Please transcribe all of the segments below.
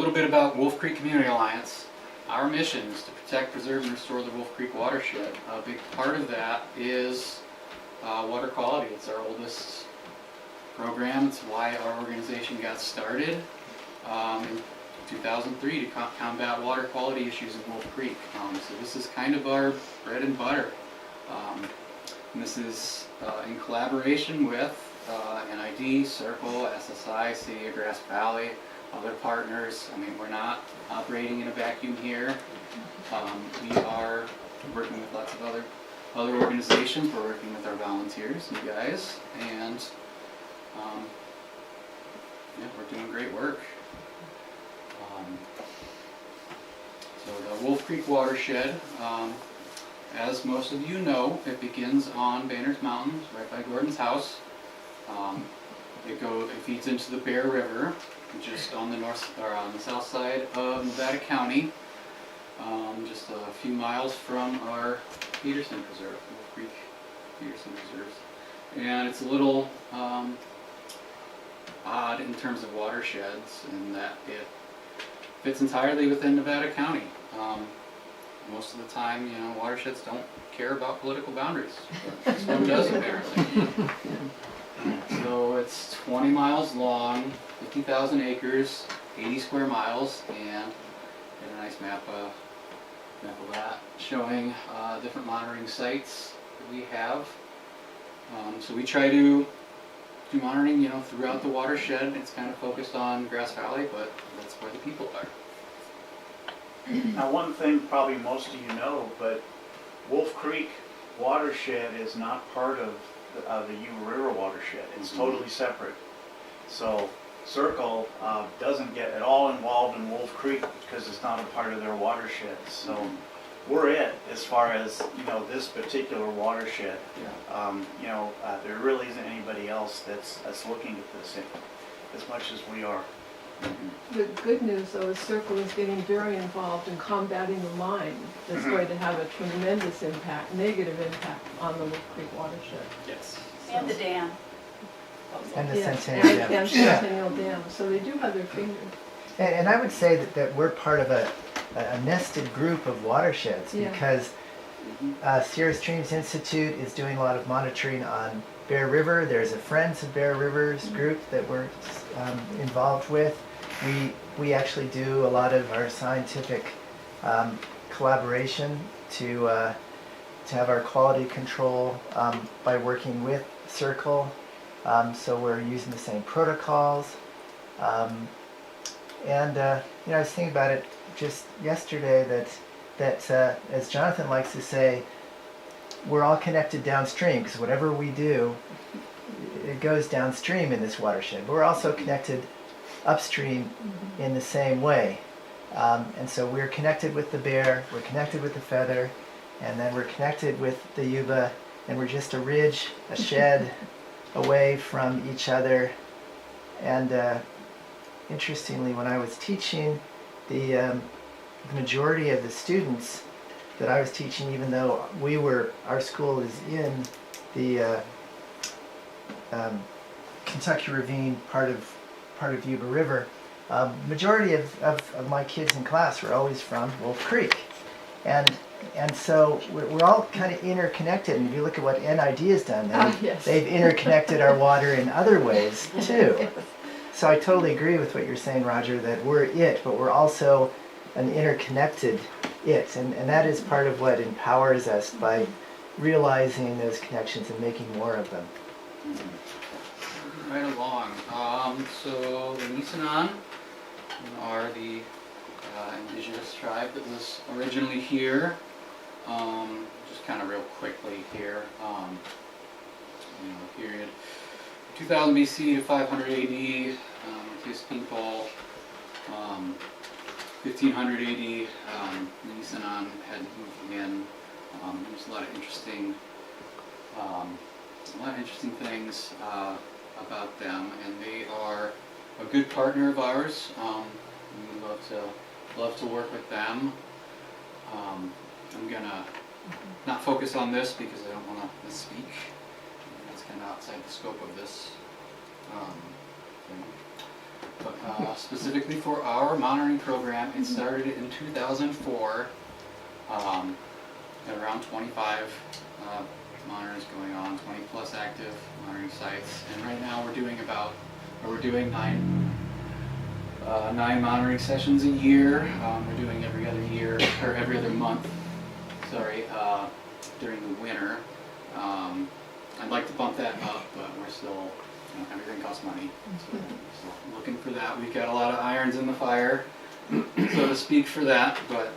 little bit about Wolf Creek Community Alliance. Our mission is to protect, preserve, and restore the Wolf Creek watershed. A big part of that is water quality. It's our oldest program. It's why our organization got started in 2003 to combat water quality issues in Wolf Creek. So this is kind of our bread and butter. And this is in collaboration with NID, SYRCL, SSI, City of Grass Valley, other partners. I mean, we're not operating in a vacuum here. We are working with lots of other organizations. We're working with our volunteers, you guys, and yeah, we're doing great work. So the Wolf Creek watershed, as most of you know, it begins on Banners Mountain, right by Gordon's house. It feeds into the Bear River, just on the south side of Nevada County, just a few miles from our Peterson Preserve, Wolf Creek Peterson Preserves. And it's a little odd in terms of watersheds in that it fits entirely within Nevada County. Most of the time, you know, watersheds don't care about political boundaries, but this one does apparently. So it's 20 miles long, 50,000 acres, 80 square miles, and get a nice map of that showing different monitoring sites that we have. So we try to do monitoring, you know, throughout the watershed. It's kind of focused on Grass Valley, but that's where the people are. Now, one thing probably most of you know, but Wolf Creek watershed is not part of the Yuba River watershed. It's totally separate. So SYRCL doesn't get at all involved in Wolf Creek because it's not a part of their watershed. So we're it as far as, you know, this particular watershed. You know, there really isn't anybody else that's looking at this as much as we are. The good news, though, is SYRCL is getting very involved in combating the Lyme. That's going to have a tremendous impact, negative impact on the Wolf Creek watershed. Yes. And the dam. And the Yes, Centennial Dam. and Centennial Dam. So they do have their fingers. And I would say that we're part of a nested group of watersheds Yeah. because Sierra Streams Institute is doing a lot of monitoring on Bear River. There's a Friends of Bear Rivers group that we're involved with. We actually do a lot of our scientific collaboration to have our quality control by working with SYRCL. So we're using the same protocols. And you know, I was thinking about it just yesterday that as Jonathan likes to say, we're all connected downstream because whatever we do, it goes downstream in this watershed. But we're also connected upstream in the same way. And so we're connected with the Bear, we're connected with the Feather, and then we're connected with the Yuba, and we're just a ridge, a shed away from each other. And interestingly, when I was teaching, the majority of the students that I was teaching, even though our school is in the Kentucky Ravine part of Yuba River, majority of my kids in class were always from Wolf Creek, and so we're all kind of interconnected. And if you look at what NID has done, Yes. they've interconnected our water in other ways too. So I totally agree with what you're saying, Roger, that we're it, but we're also an interconnected it, and that is part of what empowers us by realizing those connections and making more of them. Right along. So the Nisenan are the indigenous tribe that was originally here. Just kind of real quickly here. You know, period 2000 BC to 500 AD. These people. 1500 AD. Nisenan had moved in. There's a lot of interesting things about them, and they are a good partner of ours. We love to work with them. I'm gonna not focus on this because I don't want to misspeak. It's kind of outside the scope of this thing. But specifically for our monitoring program, it started in 2004. At around 25 monitors going on, 20 plus active monitoring sites, and right now we're doing nine monitoring sessions a year. We're doing every other year or every other month. Sorry, during the winter. I'd like to bump that up, but we're still, everything costs money. So still looking for that. We've got a lot of irons in the fire, so to speak, for that, but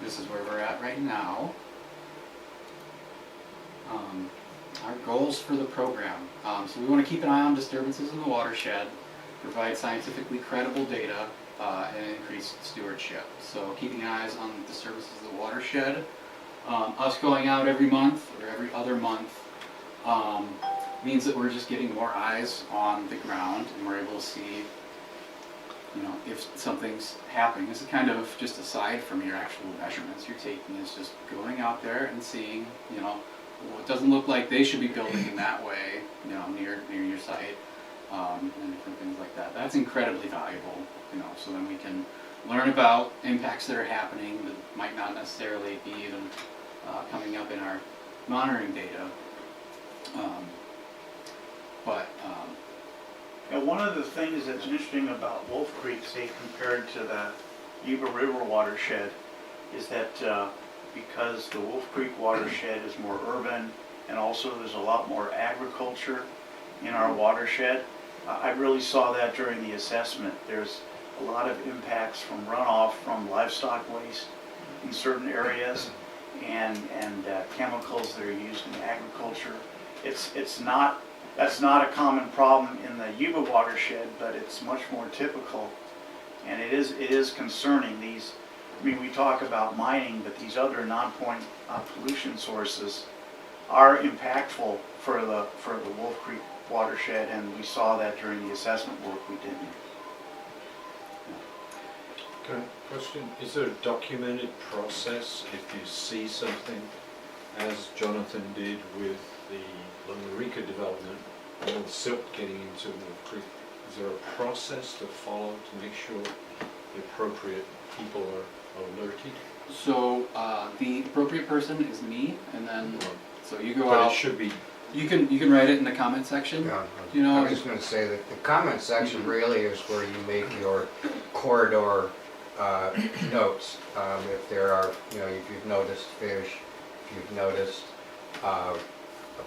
this is where we're at right now. Our goals for the program. So we want to keep an eye on disturbances in the watershed, provide scientifically credible data, and increase stewardship. So keeping eyes on disturbances of the watershed. Us going out every month or every other month means that we're just getting more eyes on the ground, and we're able to see, if something's happening. This is kind of just aside from your actual measurements you're taking, is just going out there and seeing, well, it doesn't look like they should be building in that way, near your site, and different things like that. That's incredibly valuable, so then we can learn about impacts that are happening that might not necessarily be even coming up in our monitoring data. And one of the things that's interesting about Wolf Creek, say, compared to the Yuba River watershed, is that because the Wolf Creek watershed is more urban, and also there's a lot more agriculture in our watershed, I really saw that during the assessment. There's a lot of impacts from runoff from livestock waste in certain areas, and chemicals that are used in agriculture. That's not a common problem in the Yuba watershed, but it's much more typical, and it is concerning. We talk about mining, but these other non-point pollution sources are impactful for the Wolf Creek watershed, and we saw that during the assessment work we did. Question, is there a documented process if you see something, as Jonathan did with the Lunarica development, all the silt getting into Wolf Creek? Is there a process to follow to make sure the appropriate people are alerted? So the appropriate person is me, and then so you go But out. it should be. You can write it in the comment section. Yeah, I was just going to say that the comment section really is where you make your corridor notes. If there are, if you've noticed fish, if you've noticed a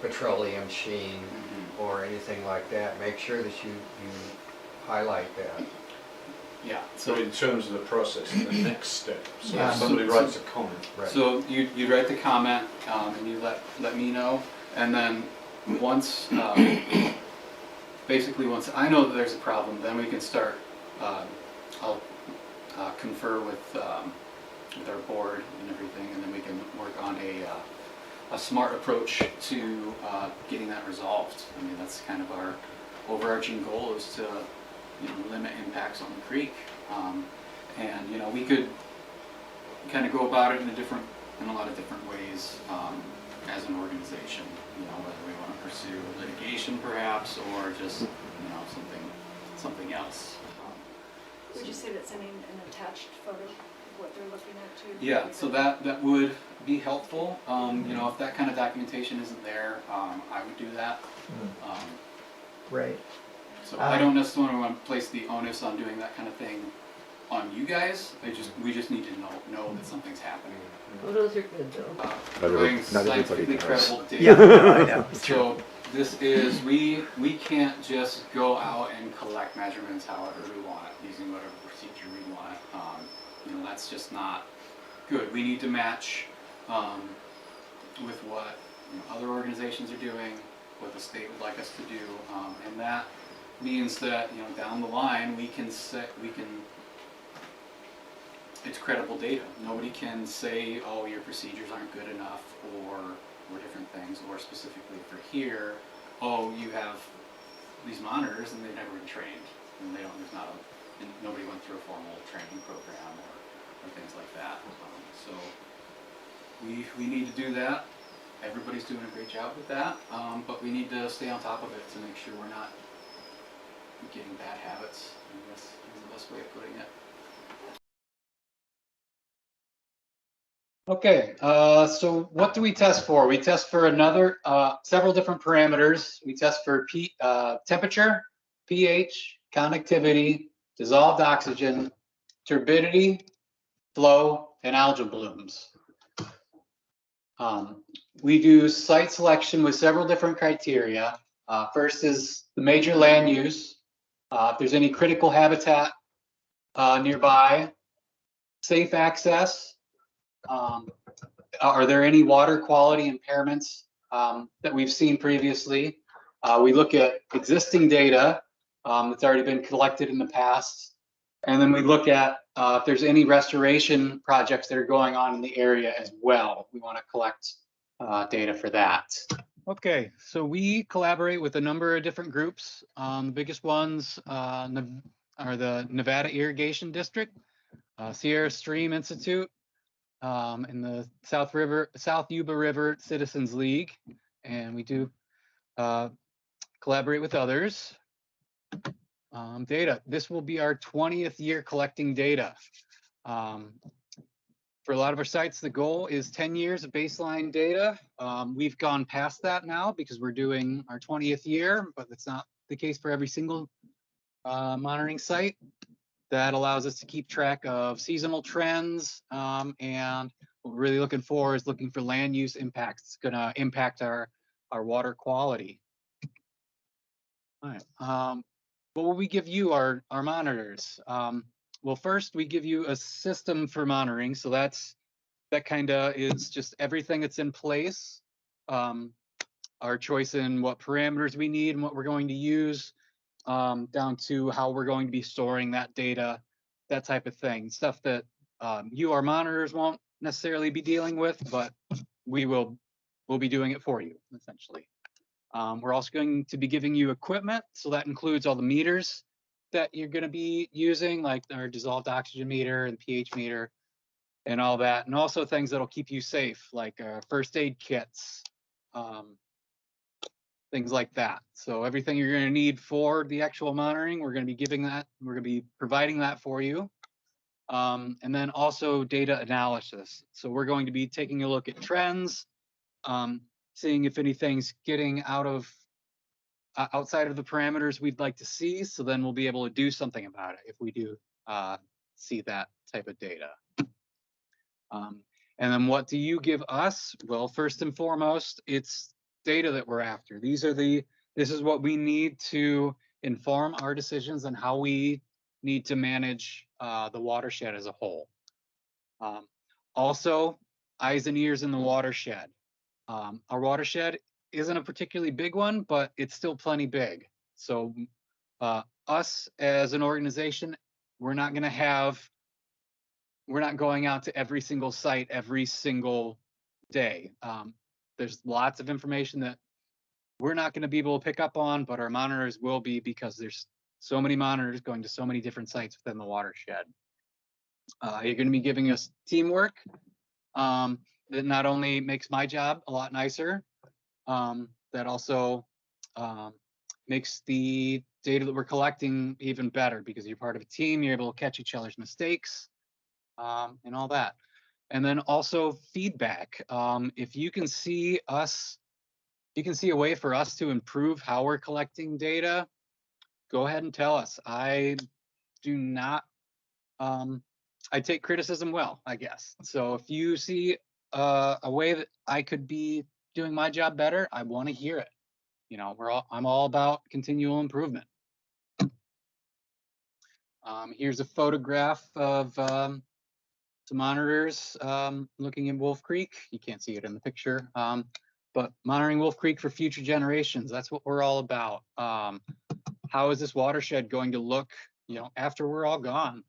petroleum sheen or anything like that, make sure that you highlight that. Yeah. So in terms of the process, the next step. So Yeah, if somebody so- writes a comment. Right. So you write the comment, and you let me know, and then once basically once I know that there's a problem, then we can start. I'll confer with our board and everything, and then we can work on a smart approach to getting that resolved. I mean, that's kind of our overarching goal, is to limit impacts on the creek, and we could kind of go about it in a lot of different ways as an organization. Whether we want to pursue litigation perhaps, or just something else. Would you say that sending an attached photo of what they're looking at too? Yeah, so that would be helpful. If that kind of documentation isn't there, I would do that. Right. So I don't necessarily want to place the onus on doing that kind of thing on you guys. We just need to know that something's happening. Photos are good though. Doing not everybody scientifically does. credible data. Yeah, no, I know. It's true. So this is, we can't just go out and collect measurements however we want, using whatever procedure we want. That's just not good. We need to match with what other organizations are doing, what the state would like us to do, and that means that down the line it's credible data. Nobody can say, oh, your procedures aren't good enough, or different things, or specifically for here, oh, you have these monitors and they've never been trained, and nobody went through a formal training program or things like that. So we need to do that. Everybody's doing a great job with that, but we need to stay on top of it to make sure we're not getting bad habits, I guess is the best way of putting it. Okay, so what do we test for? We test for several different parameters. We test for temperature, pH, conductivity, dissolved oxygen, turbidity, flow, and algal blooms. We do site selection with several different criteria. First is the major land use. If there's any critical habitat nearby, safe access. Are there any water quality impairments that we've seen previously? We look at existing data that's already been collected in the past. And then we look at if there's any restoration projects that are going on in the area as well. We want to collect data for that. Okay, so we collaborate with a number of different groups. The biggest ones are the Nevada Irrigation District, Sierra Stream Institute, and the South Yuba River Citizens League, and we do collaborate with others. Data. This will be our 20th year collecting data. For a lot of our sites, the goal is 10 years of baseline data. We've gone past that now because we're doing our 20th year, but that's not the case for every single monitoring site. That allows us to keep track of seasonal trends, and what we're really looking for is looking for land use impacts. It's going to impact our water quality. All right. What will we give you, our monitors? Well, first we give you a system for monitoring. So that kind of is just everything that's in place. Our choice in what parameters we need and what we're going to use, down to how we're going to be storing that data, that type of thing. Stuff that our monitors won't necessarily be dealing with, but we'll be doing it for you, essentially. We're also going to be giving you equipment, so that includes all the meters that you're going to be using, like our dissolved oxygen meter and pH meter and all that, and also things that'll keep you safe, like first aid kits, things like that. So everything you're going to need for the actual monitoring, we're going to be giving that, we're going to be providing that for you. And then also data analysis. So we're going to be taking a look at trends, seeing if anything's getting outside of the parameters we'd like to see. So then we'll be able to do something about it if we do see that type of data. And then what do you give us? Well, first and foremost, it's data that we're after. This is what we need to inform our decisions on how we need to manage the watershed as a whole. Also, eyes and ears in the watershed. Our watershed isn't a particularly big one, but it's still plenty big. So us as an organization, we're not going out to every single site every single day. There's lots of information that we're not going to be able to pick up on, but our monitors will be, because there's so many monitors going to so many different sites within the watershed. You're going to be giving us teamwork that not only makes my job a lot nicer, that also makes the data that we're collecting even better, because you're part of a team, you're able to catch each other's mistakes, and all that. And then also feedback. If you can see a way for us to improve how we're collecting data, go ahead and tell us. I take criticism well, I guess. So if you see a way that I could be doing my job better, I want to hear it. You know, I'm all about continual improvement. Here's a photograph of some monitors looking in Wolf Creek. You can't see it in the picture, but monitoring Wolf Creek for future generations. That's what we're all about. How is this watershed going to look, after we're all gone?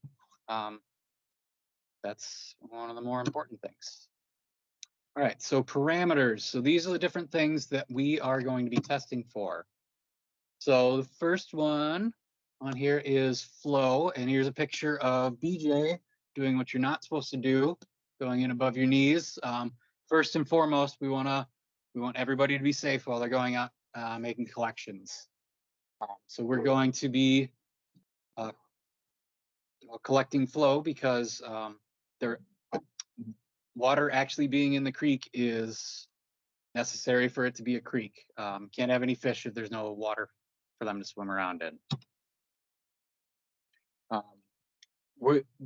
That's one of the more important things. All right, so parameters. So these are the different things that we are going to be testing for. So the first one on here is flow, and here's a picture of BJ doing what you're not supposed to do, going in above your knees. First and foremost, we want everybody to be safe while they're going out making collections. So we're going to be collecting flow because there water actually being in the creek is necessary for it to be a creek. Can't have any fish if there's no water for them to swim around in.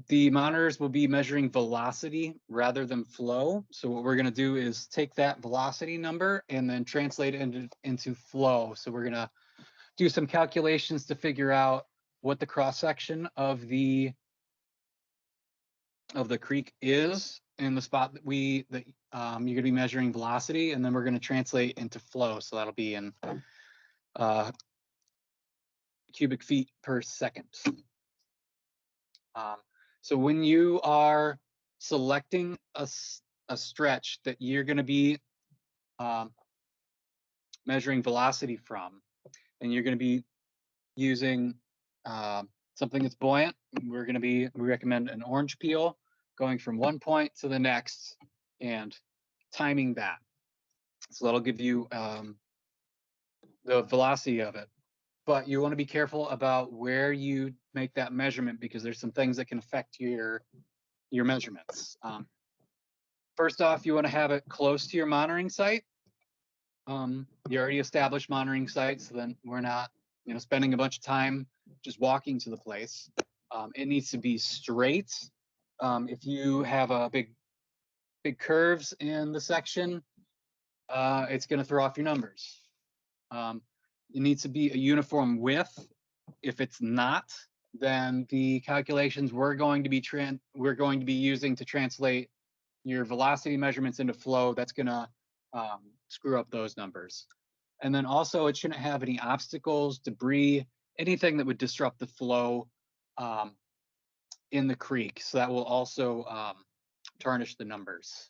The monitors will be measuring velocity rather than flow. So what we're going to do is take that velocity number and then translate it into flow. So we're going to do some calculations to figure out what the cross section of the creek is in the spot that you're going to be measuring velocity, and then we're going to translate into flow. So that'll be in cubic feet per second. So when you are selecting a stretch that you're going to be measuring velocity from, and you're going to be using something that's buoyant, we recommend an orange peel going from one point to the next and timing that. So that'll give you the velocity of it. But you want to be careful about where you make that measurement because there's some things that can affect your measurements. First off, you want to have it close to your monitoring site. You already established monitoring sites, so then we're not, spending a bunch of time just walking to the place. It needs to be straight. If you have a big curves in the section, it's going to throw off your numbers. It needs to be a uniform width. If it's not, then the calculations we're going to be using to translate your velocity measurements into flow, that's going to screw up those numbers. And then also it shouldn't have any obstacles, debris, anything that would disrupt the flow in the creek. So that will also tarnish the numbers.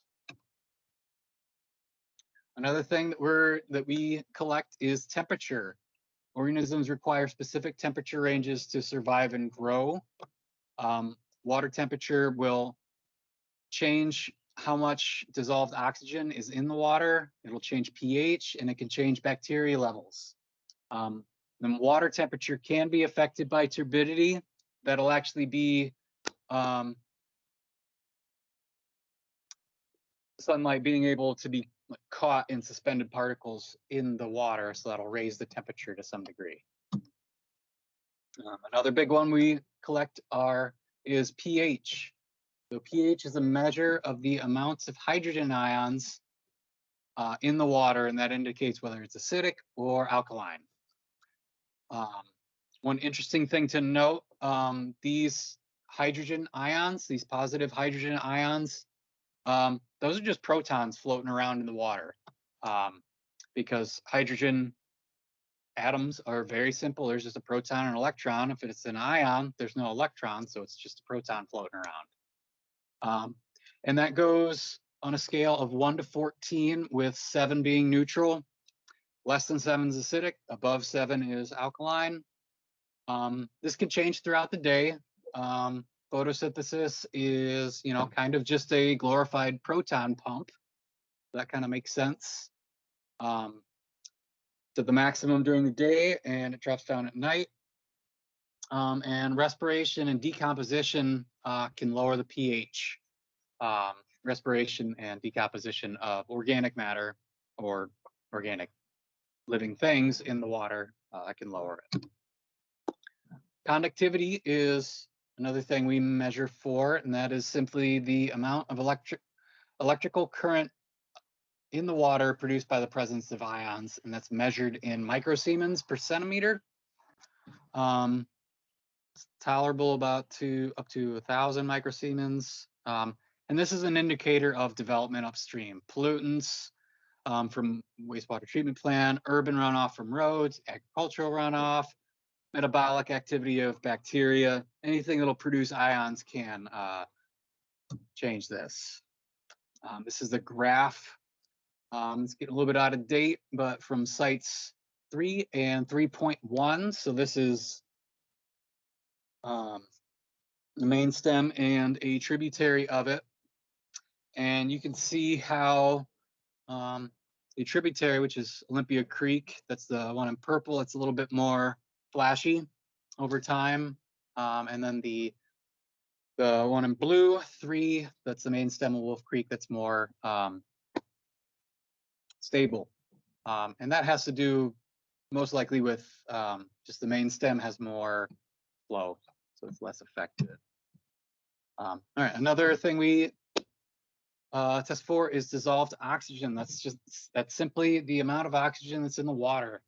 Another thing that we collect is temperature. Organisms require specific temperature ranges to survive and grow. Water temperature will change how much dissolved oxygen is in the water. It'll change pH, and it can change bacteria levels. Then water temperature can be affected by turbidity. That'll actually be sunlight being able to be caught in suspended particles in the water, so that'll raise the temperature to some degree. Another big one we collect is pH. So pH is a measure of the amounts of hydrogen ions in the water, and that indicates whether it's acidic or alkaline. One interesting thing to note, these hydrogen ions, these positive hydrogen ions, those are just protons floating around in the water, because hydrogen atoms are very simple. There's just a proton and an electron. If it's an ion, there's no electron, so it's just a proton floating around. And that goes on a scale of 1 to 14, with 7 being neutral. Less than 7 is acidic, above 7 is alkaline. This can change throughout the day. Photosynthesis is, kind of just a glorified proton pump. That kind of makes sense. To the maximum during the day, and it drops down at night. And respiration and decomposition can lower the pH. Respiration and decomposition of organic matter or organic living things in the water can lower it. Conductivity is another thing we measure for, and that is simply the amount of electrical current in the water produced by the presence of ions, and that's measured in microsiemens per centimeter. It's tolerable up to 1,000 microsiemens. And this is an indicator of development upstream. Pollutants from wastewater treatment plant, urban runoff from roads, agricultural runoff, metabolic activity of bacteria, anything that'll produce ions can change this. This is the graph. It's getting a little bit out of date, but from sites 3 and 3.1. So this is the main stem and a tributary of it. And you can see how a tributary, which is Olympia Creek, that's the one in purple, it's a little bit more flashy over time. And then the one in blue, 3, that's the main stem of Wolf Creek, that's more stable. And that has to do most likely with just the main stem has more flow, so it's less affected. All right, another thing we test for is dissolved oxygen. That's simply the amount of oxygen that's in the water.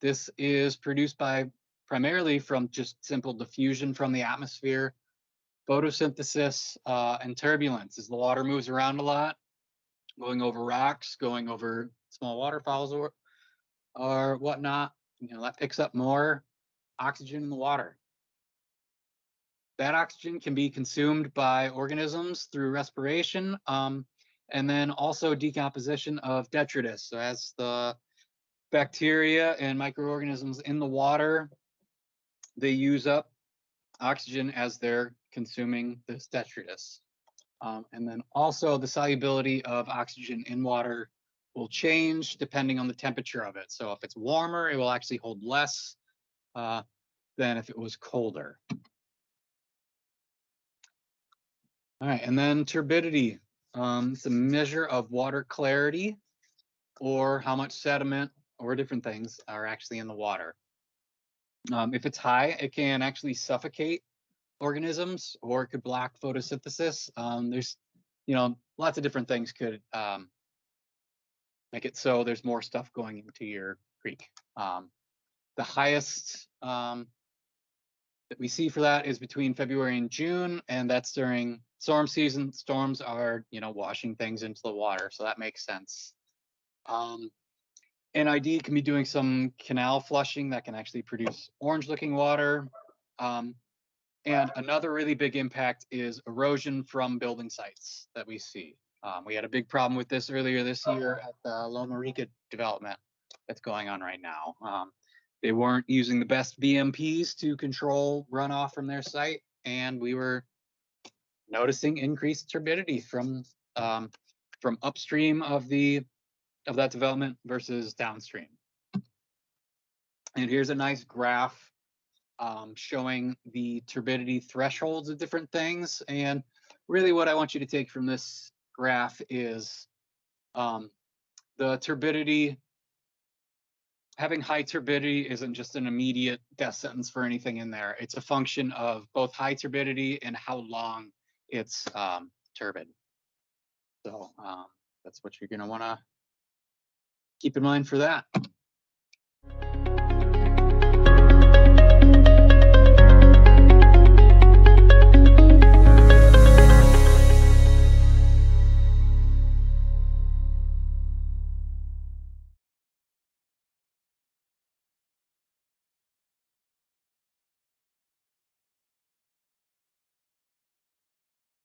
This is produced by primarily from just simple diffusion from the atmosphere, photosynthesis, and turbulence. As the water moves around a lot, going over rocks, going over small waterfalls or whatnot, that picks up more oxygen in the water. That oxygen can be consumed by organisms through respiration, and then also decomposition of detritus. So as the bacteria and microorganisms in the water, they use up oxygen as they're consuming this detritus. And then also the solubility of oxygen in water will change depending on the temperature of it. So if it's warmer, it will actually hold less than if it was colder. All right, and then turbidity. It's a measure of water clarity or how much sediment or different things are actually in the water. If it's high, it can actually suffocate organisms or it could block photosynthesis. There's, lots of different things could make it so there's more stuff going into your creek. The highest that we see for that is between February and June, and that's during storm season. Storms are, washing things into the water, so that makes sense. NID can be doing some canal flushing that can actually produce orange-looking water. And another really big impact is erosion from building sites that we see. We had a big problem with this earlier this year at the Loma Rica development that's going on right now. They weren't using the best BMPs to control runoff from their site, and we were noticing increased turbidity from upstream of that development versus downstream. And here's a nice graph showing the turbidity thresholds of different things. And really what I want you to take from this graph is the turbidity. Having high turbidity isn't just an immediate death sentence for anything in there. It's a function of both high turbidity and how long it's turbid. So that's what you're going to want to keep in mind for that.